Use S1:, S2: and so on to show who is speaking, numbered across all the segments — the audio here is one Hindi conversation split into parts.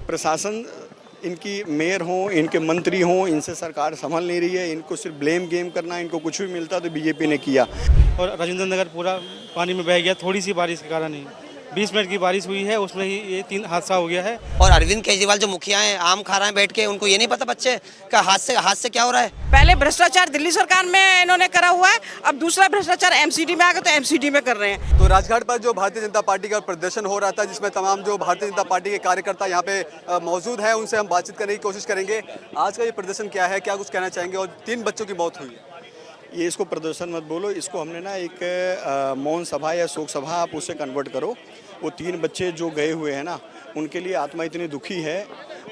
S1: प्रशासन इनकी मेयर हों, इनके मंत्री हों, इनसे सरकार संभल नहीं रही है। इनको सिर्फ ब्लेम गेम करना, इनको कुछ भी मिलता तो बीजेपी ने किया।
S2: और राजेंद्र नगर पूरा पानी में बह गया, थोड़ी सी बारिश के कारण ही 20 मिनट की बारिश हुई है, उसमें ही ये 3 हादसा हो गया है।
S3: और अरविंद केजरीवाल जो मुखिया हैं, आम खा रहे हैं बैठ के, उनको ये नहीं पता बच्चे का हाथ से क्या हो रहा है।
S4: पहले भ्रष्टाचार दिल्ली सरकार में इन्होंने करा हुआ है, अब दूसरा भ्रष्टाचार एमसीडी में आ गया तो एमसीडी में कर रहे हैं।
S5: तो राजघाट पर जो भारतीय जनता पार्टी का प्रदर्शन हो रहा था, जिसमें तमाम जो भारतीय जनता पार्टी के कार्यकर्ता यहाँ पे मौजूद हैं, उनसे हम बातचीत करने की कोशिश करेंगे। आज का ये प्रदर्शन क्या है, क्या कुछ कहना चाहेंगे। और 3 बच्चों की मौत हुई है।
S1: ये इसको प्रदर्शन मत बोलो, इसको हमने ना एक मौन सभा या शोक सभा आप उसे कन्वर्ट करो। वो 3 बच्चे जो गए हुए हैं ना, उनके लिए आत्मा इतनी दुखी है।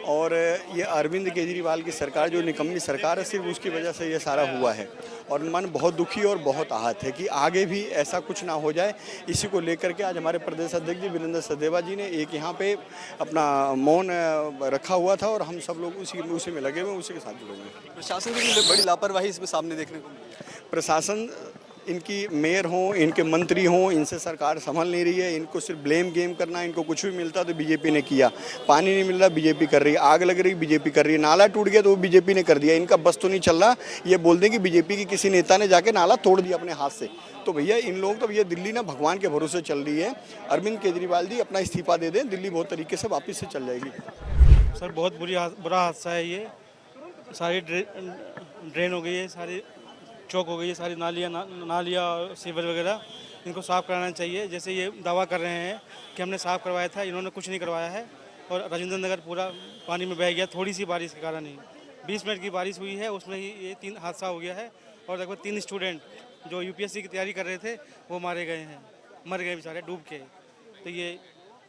S1: और ये अरविंद केजरीवाल की सरकार जो निकम्मी सरकार है, सिर्फ उसकी वजह से ये सारा हुआ है। और मन बहुत दुखी और बहुत आहत है कि आगे भी ऐसा कुछ ना हो जाए। इसी को लेकर के आज हमारे प्रदेश अध्यक्ष जी वीरेंद्र सचदेवा जी ने एक यहाँ पे अपना मौन रखा हुआ था और हम सब लोग उसी में लगे हुए, उसी के साथ जुड़े हुए।
S5: प्रशासन की बड़ी लापरवाही इसमें सामने देखने को मिली।
S1: प्रशासन इनकी मेयर हों, इनके मंत्री हों, इनसे सरकार संभल नहीं रही है। इनको सिर्फ ब्लेम गेम करना, इनको कुछ भी मिलता तो बीजेपी ने किया। पानी नहीं मिल रहा, बीजेपी कर रही है। आग लग रही, बीजेपी कर रही है। नाला टूट गया तो वो बीजेपी ने कर दिया। इनका बस तो नहीं चल रहा, ये बोल दें कि बीजेपी की किसी नेता ने जाके नाला तोड़ दिया अपने हाथ से। तो भैया इन लोग तो भैया दिल्ली ना भगवान के भरोसे चल रही है। अरविंद केजरीवाल जी अपना इस्तीफा दे दें, दिल्ली बहुत तरीके से वापस से चल जाएगी।
S2: सर बहुत बुरा हादसा है ये। सारी ड्रेन हो गई है, सारी चौक हो गई है, सारी नालियाँ और सीवर वगैरह, इनको साफ़ कराना चाहिए। जैसे ये दावा कर रहे हैं कि हमने साफ़ करवाया था, इन्होंने कुछ नहीं करवाया है। और राजेंद्र नगर पूरा पानी में बह गया, थोड़ी सी बारिश के कारण ही 20 मिनट की बारिश हुई है, उसमें ही ये 3 हादसा हो गया है। और लगभग 3 स्टूडेंट जो यूपीएससी की तैयारी कर रहे थे वो मारे गए हैं, मर गए बेचारे डूब के। तो ये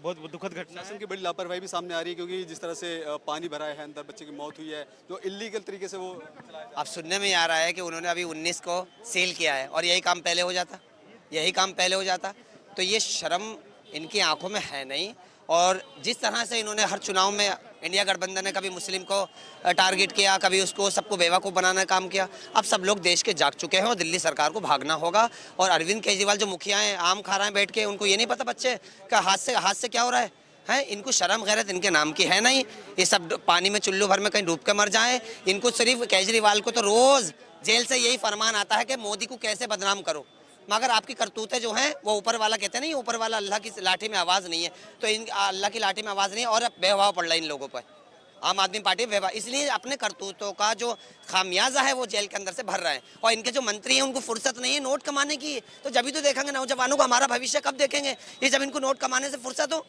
S2: बहुत दुखद घटना है।
S5: प्रशासन की बड़ी लापरवाही भी सामने आ रही है, क्योंकि जिस तरह से पानी भरा है अंदर, बच्चे की मौत हुई है, जो इल्लीगल तरीके से वो
S3: अब सुनने में आ रहा है कि उन्होंने अभी 19 को सील किया है और यही काम पहले हो जाता। तो ये शर्म इनकी आंखों में है नहीं। और जिस तरह से इन्होंने हर चुनाव में इंडिया गठबंधन ने कभी मुस्लिम को टारगेट किया, कभी उसको सबको बेवकूफ़ बनाने का काम किया। अब सब लोग देश के जाग चुके हैं और दिल्ली सरकार को भागना होगा। और अरविंद केजरीवाल जो मुखिया हैं, आम खा रहे हैं बैठ के, उनको ये नहीं पता बच्चे का हाथ से क्या हो रहा है। इनको शर्म गैरत इनके नाम की है नहीं। ये सब पानी में चुल्लू भर में कहीं डूब के मर जाएं। इनको सिर्फ केजरीवाल को तो रोज़ जेल से यही फरमान आता है कि मोदी को कैसे बदनाम करो, मगर आपकी करतूतें जो हैं वो ऊपर वाला कहते हैं नहीं, ऊपर वाला अल्लाह की लाठी में आवाज़ नहीं है। तो इन अल्लाह की लाठी में आवाज़ नहीं है और बेहवाव पड़ रहा है इन लोगों पर। आम आदमी पार्टी बेहवाव, इसलिए अपने करतूतों का जो खामियाजा है वो जेल के अंदर से भर रहे हैं। और इनके जो मंत्री हैं उनको फुर्सत नहीं है नोट कमाने की। तो जब भी तो देखेंगे नौजवानों को, हमारा भविष्य कब देखेंगे ये, जब इनको नोट कमाने से फुर्सत हो।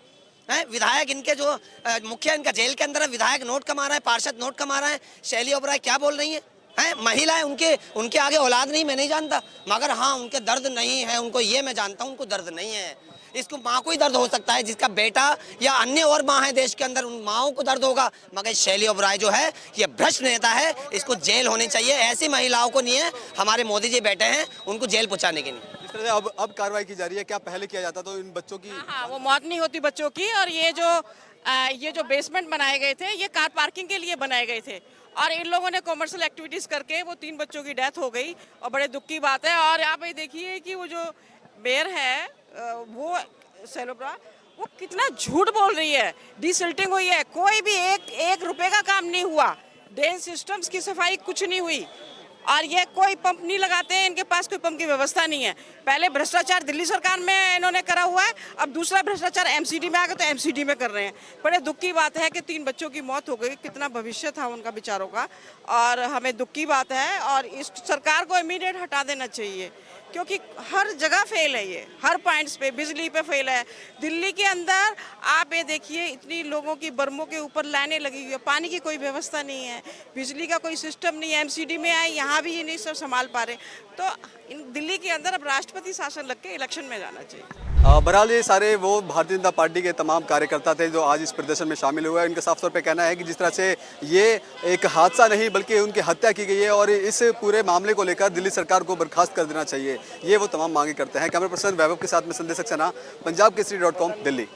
S3: विधायक इनके जो मुखिया इनका जेल के अंदर है, विधायक नोट कमा रहा है, पार्षद नोट कमा रहा है। शैली ओबराय क्या बोल रही है? महिलाएं उनके आगे औलाद नहीं, मैं नहीं जानता, मगर हाँ उनके दर्द नहीं है, उनको ये मैं जानता हूँ, उनको दर्द नहीं है। इसको माँ को ही दर्द हो सकता है, जिसका बेटा या अन्य और माँ है देश के अंदर, उन माँओं को दर्द होगा। मगर शैली ओबराय जो है ये भ्रष्ट नेता है, इसको जेल होनी चाहिए। ऐसी महिलाओं को नहीं है, हमारे मोदी जी बैठे हैं उनको जेल पहुँचाने के लिए।
S5: जिस तरह से अब कार्रवाई की जा रही है, क्या पहले किया जाता तो इन बच्चों की
S4: वो मौत नहीं होती बच्चों की। और ये जो बेसमेंट बनाए गए थे, ये कार पार्किंग के लिए बनाए गए थे और इन लोगों ने कॉमर्शियल एक्टिविटीज करके वो 3 बच्चों की डेथ हो गई और बड़े दुख की बात है। और यहाँ पे देखिए कि वो जो मेयर है वो सेलोब्रा, वो कितना झूठ बोल रही है। डिसल्टिंग हुई है, कोई भी एक रुपए का काम नहीं हुआ। ड्रेन सिस्टम्स की सफाई कुछ नहीं हुई और ये कोई पंप नहीं लगाते हैं, इनके पास कोई पंप की व्यवस्था नहीं है। पहले भ्रष्टाचार दिल्ली सरकार में इन्होंने करा हुआ है, अब दूसरा भ्रष्टाचार एमसीडी में आ गया तो एमसीडी में कर रहे हैं। बड़े दुख की बात है कि 3 बच्चों की मौत हो गई, कितना भविष्य था उनका बेचारों का, और हमें दुख की बात है। और इस सरकार को इमीडिएट हटा देना चाहिए, क्योंकि हर जगह फेल है ये, हर पॉइंट्स पे, बिजली पे फेल है। दिल्ली के अंदर आप ये देखिए, इतनी लोगों की बर्मों के ऊपर लाइनें लगी हुई है, पानी की कोई व्यवस्था नहीं है, बिजली का कोई सिस्टम नहीं है। एमसीडी में आए, यहाँ भी ये नहीं सब संभाल पा रहे। तो इन दिल्ली के अंदर अब राष्ट्रपति शासन लग के इलेक्शन में जाना चाहिए।
S5: बहरहाल ये सारे वो भारतीय जनता पार्टी के तमाम कार्यकर्ता थे जो आज इस प्रदर्शन में शामिल हुए हैं। इनका साफ तौर पे कहना है कि जिस तरह से ये एक हादसा नहीं बल्कि उनकी हत्या की गई है और इस पूरे मामले को लेकर दिल्ली सरकार को बर्खास्त कर देना चाहिए, ये वो तमाम मांगे करते हैं। कैमरा पर्सन वैभव के साथ में संदेश सक्सेना, पंजाब केसरी.com, दिल्ली।